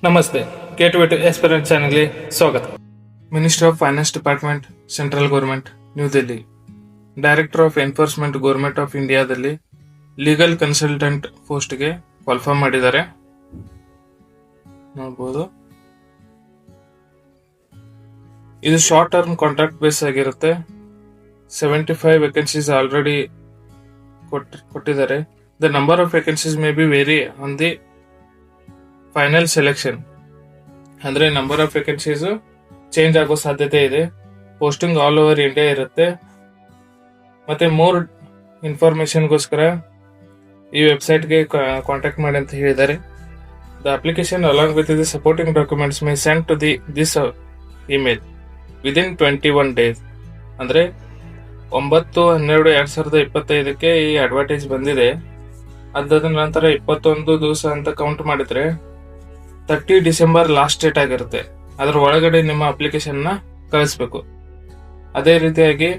ನಮಸ್ತೆ, ಕೇಟುವೆಟ್ ಎಸ್ಪಿರೆಂಟ್ ಚಾನೆಲ್ಗೆ ಸ್ವಾಗತ. Ministry of finance department, central government, new Delhi. Director of enforcement, government of ಇಂಡಿಯಾದಲ್ಲಿ ಲೀಗಲ್ ಕನ್ಸಲ್ಟೆಂಟ್ ಪೋಸ್ಟ್ಗೆ ಕಾಲ್ಫಾರ್ಮ್ ಮಾಡಿದ್ದಾರೆ. ನೋಡ್ಬೋದು. ಇದು ಶಾರ್ಟ್ ಟರ್ಮ್ ಕಾಂಟ್ರಾಕ್ಟ್ ಬೇಸ್ ಆಗಿರುತ್ತೆ. 75 ವೇಕೆನ್ಸೀಸ್ ಆಲ್ರೆಡಿ ಕೊಟ್ಟಿದ್ದಾರೆ. The number of vacancies may be vary on the final selection. ಅಂದ್ರೆ number of vacancies change ಆಗೋ ಸಾಧ್ಯತೆ ಇದೆ. ಪೋಸ್ಟಿಂಗ್ ಆಲ್ ಓವರ್ ಇಂಡಿಯಾ ಇರುತ್ತೆ. ಮತ್ತೆ ಮೋರ್ ಇನ್ಫಾರ್ಮೇಶನ್ಗೋಸ್ಕರ ಈ ವೆಬ್ಸೈಟ್ಗೆ ಕಾಂಟ್ಯಾಕ್ಟ್ ಮಾಡಿ ಅಂತ ಹೇಳಿದ್ದಾರೆ. The application along with the supporting documents may send to this email within 21 days. ಅಂದ್ರೆ 9/12/2025 ಈ ಅಡ್ವರ್ಟೈಸ್ ಬಂದಿದೆ. ಅದಾದ ನಂತರ 21 ದಿವಸ ಅಂತ ಕೌಂಟ್ ಮಾಡಿದ್ರೆ 30 ಡಿಸೆಂಬರ್ ಲಾಸ್ಟ್ ಡೇಟ್ ಆಗಿರುತ್ತೆ. ಅದರ ಒಳಗಡೆ ನಿಮ್ಮ ಅಪ್ಲಿಕೇಶನ್ ನ ಕಳಿಸ್ಬೇಕು. ಅದೇ ರೀತಿಯಾಗಿ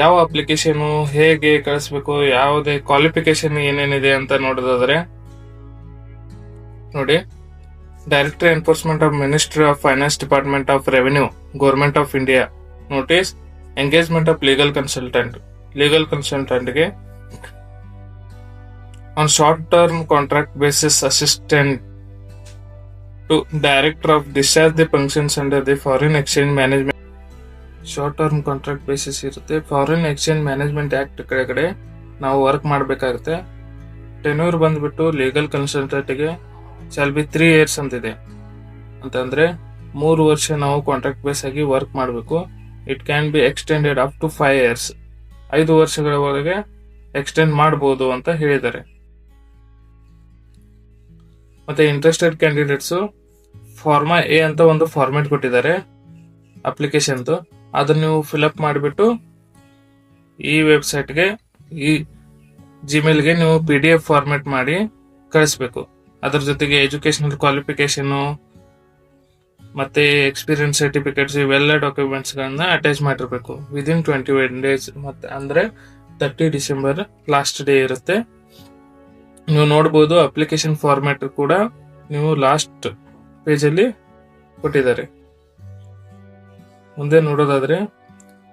ಯಾವ ಅಪ್ಲಿಕೇಶನ್ ಹೇಗೆ ಕಳಿಸ್ಬೇಕು, ಯಾವುದೇ ಕ್ವಾಲಿಫಿಕೇಶನ್ ಏನೇನಿದೆ ಅಂತ ನೋಡೋದಾದ್ರೆ ನೋಡಿ, director enforcement of ministry of finance department of revenue, government of India notice engagement of legal ಕನ್ಸಲ್ಟೆಂಟ್ಗೆ on short term contract basis assistant to director of discharge the functions under the foreign exchange management. Short term contract basis ಇರುತ್ತೆ. Foreign exchange management act ಕೆಳಗಡೆ ನಾವು work ಮಾಡಬೇಕಾಗುತ್ತೆ. Tenure ಬಂದ್ಬಿಟ್ಟು legal ಕನ್ಸಲ್ಟೆಂಟ್ಗೆ shall be 3 years ಅಂತಿದೆ. ಅಂತಂದ್ರೆ 3 ವರ್ಷ ನಾವು ಕಾಂಟ್ರಾಕ್ಟ್ ಬೇಸ್ ಆಗಿ ವರ್ಕ್ ಮಾಡಬೇಕು. It can be extended up to 5 years. 5 ವರ್ಷಗಳವರೆಗೆ ಎಕ್ಸ್ಟೆಂಡ್ ಮಾಡಬಹುದು ಅಂತ ಹೇಳಿದ್ದಾರೆ. ಮತ್ತೆ ಇಂಟ್ರೆಸ್ಟೆಡ್ ಕ್ಯಾಂಡಿಡೇಟ್ಸ್ ಫಾರ್ಮಾ ಎ ಅಂತ ಒಂದು ಫಾರ್ಮೆಟ್ ಕೊಟ್ಟಿದ್ದಾರೆ ಅಪ್ಲಿಕೇಶನ್. ಅದನ್ನ ನೀವು ಫಿಲ್ಅಪ್ ಮಾಡಿಬಿಟ್ಟು ಈ ವೆಬ್ಸೈಟ್ಗೆ, ಈ ಜಿಮೇಲ್ಗೆ ನೀವು PDF ಫಾರ್ಮೆಟ್ ಮಾಡಿ ಕಳಿಸ್ಬೇಕು. ಅದ್ರ ಜೊತೆಗೆ ಎಜುಕೇಶನಲ್ ಕ್ವಾಲಿಫಿಕೇಶನ್ ಮತ್ತೆ ಎಕ್ಸ್ಪೀರಿಯನ್ಸ್ ಸರ್ಟಿಫಿಕೇಟ್ಸ್ ಇವೆಲ್ಲ ಡಾಕ್ಯುಮೆಂಟ್ಸ್ ಗಳನ್ನ ಅಟ್ಯಾಚ್ ಮಾಡಿರ್ಬೇಕು ವಿದಿನ್ 21 days. ಮತ್ತೆ ಅಂದ್ರೆ 30 ಡಿಸೆಂಬರ್ ಲಾಸ್ಟ್ ಡೇ ಇರುತ್ತೆ. ನೀವು ನೋಡಬಹುದು ಅಪ್ಲಿಕೇಶನ್ ಫಾರ್ಮ್ಯಾಟ್ ಕೂಡ ನೀವು ಲಾಸ್ಟ್ ಪೇಜ್ ಅಲ್ಲಿ ಕೊಟ್ಟಿದ್ದಾರೆ. ಮುಂದೆ ನೋಡೋದಾದ್ರೆ,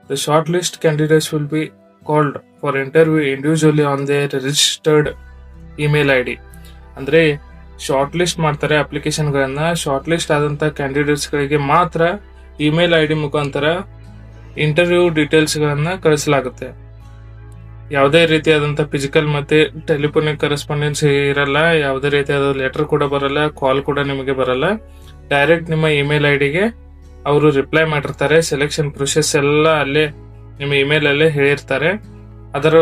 the short list candidates will be called for interview individually on there registered email ID. ಅಂದ್ರೆ ಶಾರ್ಟ್ ಲಿಸ್ಟ್ ಮಾಡ್ತಾರೆ ಅಪ್ಲಿಕೇಶನ್ ಗಳನ್ನ. ಶಾರ್ಟ್ ಲಿಸ್ಟ್ ಆದಂತ ಕ್ಯಾಂಡಿಡೇಟ್ಸ್ ಗಳಿಗೆ ಮಾತ್ರ ಇಮೇಲ್ ID ಮುಖಾಂತರ ಇಂಟರ್ವ್ಯೂ ಡೀಟೇಲ್ಸ್ ಗಳನ್ನ ಕಳಿಸಲಾಗುತ್ತೆ. ಯಾವುದೇ ರೀತಿಯಾದಂತ ಫಿಸಿಕಲ್ ಮತ್ತೆ ಟೆಲಿಫೋನಿಕ್ ಕರೆಸ್ಪಾಂಡೆನ್ಸ್ ಇರಲ್ಲ. ಯಾವುದೇ ರೀತಿಯಾದ ಲೆಟರ್ ಕೂಡ ಬರಲ್ಲ, ಕಾಲ್ ಕೂಡ ನಿಮಗೆ ಬರಲ್ಲ. ಡೈರೆಕ್ಟ್ ನಿಮ್ಮ ಇಮೇಲ್ ಐಡಿಗೆ ಅವರು ರಿಪ್ಲೈ ಮಾಡಿರ್ತಾರೆ. ಸೆಲೆಕ್ಷನ್ ಪ್ರೊಸೆಸ್ ಎಲ್ಲ ಅಲ್ಲೇ ನಿಮ್ಮ ಇಮೇಲ್ ಅಲ್ಲೇ ಹೇಳಿರ್ತಾರೆ. ಅದರ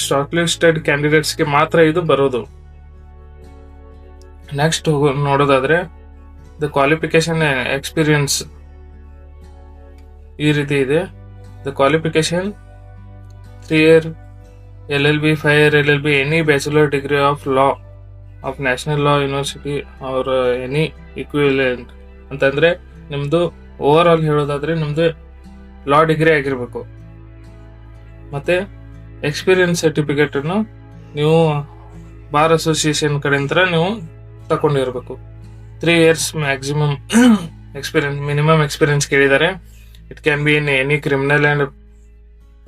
ಶಾರ್ಟ್ ಲಿಸ್ಟೆಡ್ ಕ್ಯಾಂಡಿಡೇಟ್ಸ್ಗೆ ಮಾತ್ರ ಇದು ಬರೋದು. ನೆಕ್ಸ್ಟ್ ನೋಡೋದಾದ್ರೆ, ದ ಕ್ವಾಲಿಫಿಕೇಶನ್ ಎಕ್ಸ್ಪೀರಿಯನ್ಸ್ ಈ ರೀತಿ ಇದೆ. The qualification 3 year LLB, 5 year LLB, any bachelor degree of law of National Law University or any equivalent. ಅಂತಂದ್ರೆ ನಿಮ್ದು ಓವರ್ ಆಲ್ ಹೇಳೋದಾದ್ರೆ ನಿಮ್ದು ಲಾ ಡಿಗ್ರಿ ಆಗಿರ್ಬೇಕು. ಮತ್ತೆ ಎಕ್ಸ್ಪೀರಿಯನ್ಸ್ ಸರ್ಟಿಫಿಕೇಟ್ ಅನ್ನು ನೀವು ಬಾರ್ ಅಸೋಸಿಯೇಷನ್ ಕಡೆಯಿಂದ ನೀವು ತಕೊಂಡಿರ್ಬೇಕು. 3 years maximum experience, minimum experience ಕೇಳಿದ್ದಾರೆ. It can be in any criminal and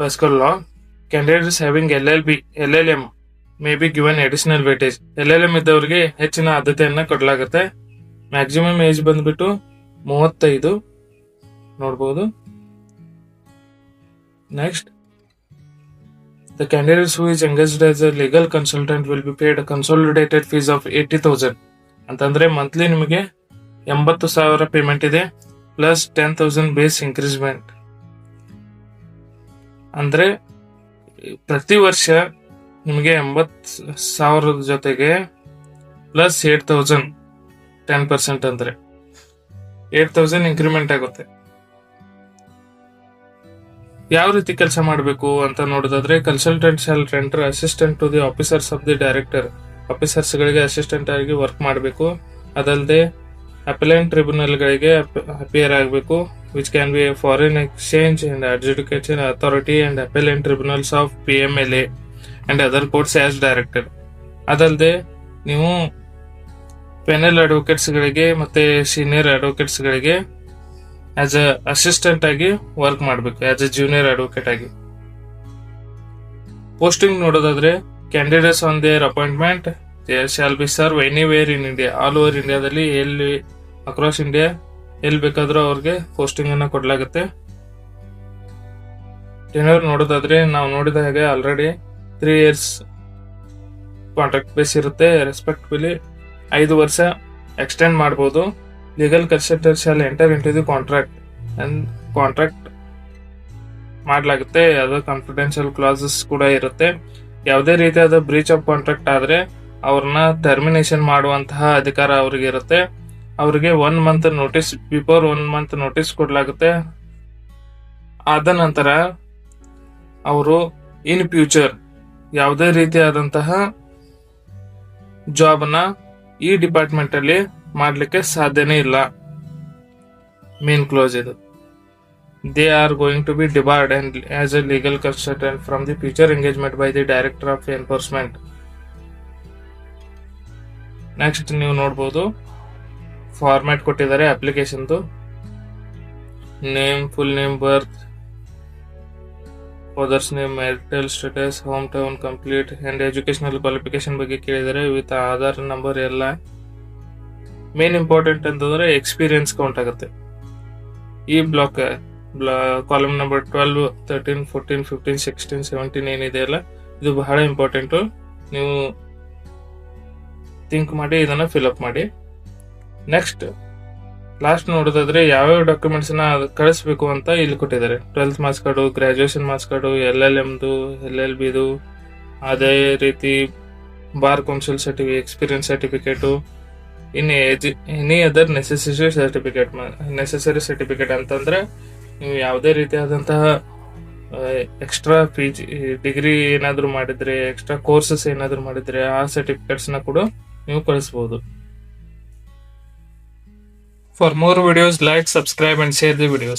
personal law. Candidates having LLM may be given additional weightage. LLM ಇದ್ದವರಿಗೆ ಹೆಚ್ಚಿನ ಆದ್ಯತೆಯನ್ನ ಕೊಡಲಾಗುತ್ತೆ. ಮ್ಯಾಕ್ಸಿಮಮ್ ಏಜ್ ಬಂದ್ಬಿಟ್ಟು 35 ನೋಡಬಹುದು. Next, the candidates who is engaged as a legal consultant will be paid a consolidated fees of 80,000. ಅಂತಂದ್ರೆ monthly ನಿಮಗೆ 80,000 payment ಇದೆ, plus 10,000 base ಇನ್ಕ್ರೀಸ್ಮೆಂಟ್. ಅಂದ್ರೆ ಪ್ರತಿ ವರ್ಷ ನಿಮಗೆ 80,000 ಜೊತೆಗೆ ಪ್ಲಸ್ 8,000 10% ಅಂದ್ರೆ 8,000 ಇನ್ಕ್ರಿಮೆಂಟ್ ಆಗುತ್ತೆ. ಯಾವ ರೀತಿ ಕೆಲಸ ಮಾಡಬೇಕು ಅಂತ ನೋಡೋದಾದ್ರೆ, consultant shall render assistant to the officers of the director. Officers ಗಳಿಗೆ ಅಸಿಸ್ಟೆಂಟ್ ಆಗಿ ವರ್ಕ್ ಮಾಡಬೇಕು. ಅದಲ್ಲದೆ ಅಪೆಲೆಂಟ್ ಟ್ರಿಬ್ಯುನಲ್ ಗಳಿಗೆ ಅಪಿಯರ್ ಆಗಬೇಕು, which can be a foreign exchange and adjudication authority and appellate tribunals of PMLA and other courts as director. ಅದಲ್ಲದೆ ನೀವು panel ಅಡ್ವೊಕೇಟ್ಸ್ಗಳಿಗೆ ಮತ್ತು senior ಅಡ್ವೊಕೇಟ್ಸ್ಗಳಿಗೆ as a assistant ಆಗಿ ವರ್ಕ್ ಮಾಡಬೇಕು, ಆಸ್ ಅ ಜೂನಿಯರ್ ಅಡ್ವೊಕೇಟ್ ಆಗಿ. Posting ನೋಡೋದಾದ್ರೆ, candidates on there appointment shall be serve anywhere in India. All over ಇಂಡಿಯಾದಲ್ಲಿ ಎಲ್ಲಿ across India ಎಲ್ಲಿ ಬೇಕಾದ್ರೂ ಅವ್ರಿಗೆ ಪೋಸ್ಟಿಂಗ್ ಅನ್ನ ಕೊಡಲಾಗುತ್ತೆ. ಟೆನ್ಯೂರ್ ನೋಡೋದಾದ್ರೆ, ನಾವು ನೋಡಿದ ಹಾಗೆ ಆಲ್ರೆಡಿ 3 years ಕಾಂಟ್ರಾಕ್ಟ್ ಬೇಸ್ ಇರುತ್ತೆ. ರೆಸ್ಪೆಕ್ಟ್ಫುಲಿ 5 ವರ್ಷ ಎಕ್ಸ್ಟೆಂಡ್ ಮಾಡ್ಬೋದು. Legal consultant shall enter into the contract ಮಾಡಲಾಗುತ್ತೆ. ಅದು ಕಾನ್ಫಿಡೆನ್ಷಿಯಲ್ ಕ್ಲಾಸಸ್ ಕೂಡ ಇರುತ್ತೆ. ಯಾವುದೇ ರೀತಿಯಾದ ಬ್ರೀಚ್ ಆಫ್ ಕಾಂಟ್ರಾಕ್ಟ್ ಆದ್ರೆ ಅವ್ರನ್ನ ಟರ್ಮಿನೇಷನ್ ಮಾಡುವಂತಹ ಅಧಿಕಾರ ಅವ್ರಿಗೆ ಇರುತ್ತೆ. ಅವ್ರಿಗೆ 1 month notice, before 1 month notice ಕೊಡಲಾಗುತ್ತೆ. ಆದ ನಂತರ ಅವರು ಇನ್ ಫ್ಯೂಚರ್ ಯಾವುದೇ ರೀತಿಯಾದಂತಹ ಜಾಬ್ ಅನ್ನ ಈ ಡಿಪಾರ್ಟ್ಮೆಂಟ್ ಅಲ್ಲಿ ಮಾಡ್ಲಿಕ್ಕೆ ಸಾಧ್ಯನೇ ಇಲ್ಲ. ಮೇನ್ ಕ್ಲೋಸ್ ಇದು. They are going to be debarred and as a legal consultant from the future engagement by the director of enforcement. Next ನೀವು ನೋಡ್ಬೋದು, ಫಾರ್ಮ್ಯಾಟ್ ಕೊಟ್ಟಿದ್ದಾರೆ ಅಪ್ಲಿಕೇಶನ್ದು. Name, full name, birth, father's name, marital status, home town, complete and educational qualification ಬಗ್ಗೆ ಕೇಳಿದರೆ with Aadhaar number ಎಲ್ಲ. Main important ಅಂತಂದ್ರೆ experience count ಆಗುತ್ತೆ. ಈ ಬ್ಲಾಕ್ ಕಾಲಮ್ ನಂಬರ್ 12, 13, 14, 15, 16, 17 ಏನಿದೆಯಲ್ಲ, ಇದು ಬಹಳ ಇಂಪಾರ್ಟೆಂಟು. ನೀವು ಥಿಂಕ್ ಮಾಡಿ ಇದನ್ನ ಫಿಲ್ಅಪ್ ಮಾಡಿ. ನೆಕ್ಸ್ಟ್ ಲಾಸ್ಟ್ ನೋಡೋದಾದ್ರೆ, ಯಾವ್ಯಾವ ಡಾಕ್ಯುಮೆಂಟ್ಸ್ ನ ಕಳಿಸ್ಬೇಕು ಅಂತ ಇಲ್ಲಿ ಕೊಟ್ಟಿದ್ದಾರೆ. 12th marks card, graduation marks card, LLMದು, LLBದು, ಅದೇ ರೀತಿ bar council certificate, experience certificate, in any other necessary certificate ಅಂತಂದ್ರೆ ನೀವು ಯಾವುದೇ ರೀತಿಯಾದಂತಹ ಎಕ್ಸ್ಟ್ರಾ ಡಿಗ್ರಿ ಏನಾದ್ರು ಮಾಡಿದ್ರೆ, ಎಕ್ಸ್ಟ್ರಾ ಕೋರ್ಸಸ್ ಏನಾದ್ರು ಮಾಡಿದ್ರೆ ಆ ಸರ್ಟಿಫಿಕೇಟ್ಸ್ ನ ಕೂಡ ನೀವು ಕಳಿಸಬಹುದು. For more videos, like, subscribe and share the videos.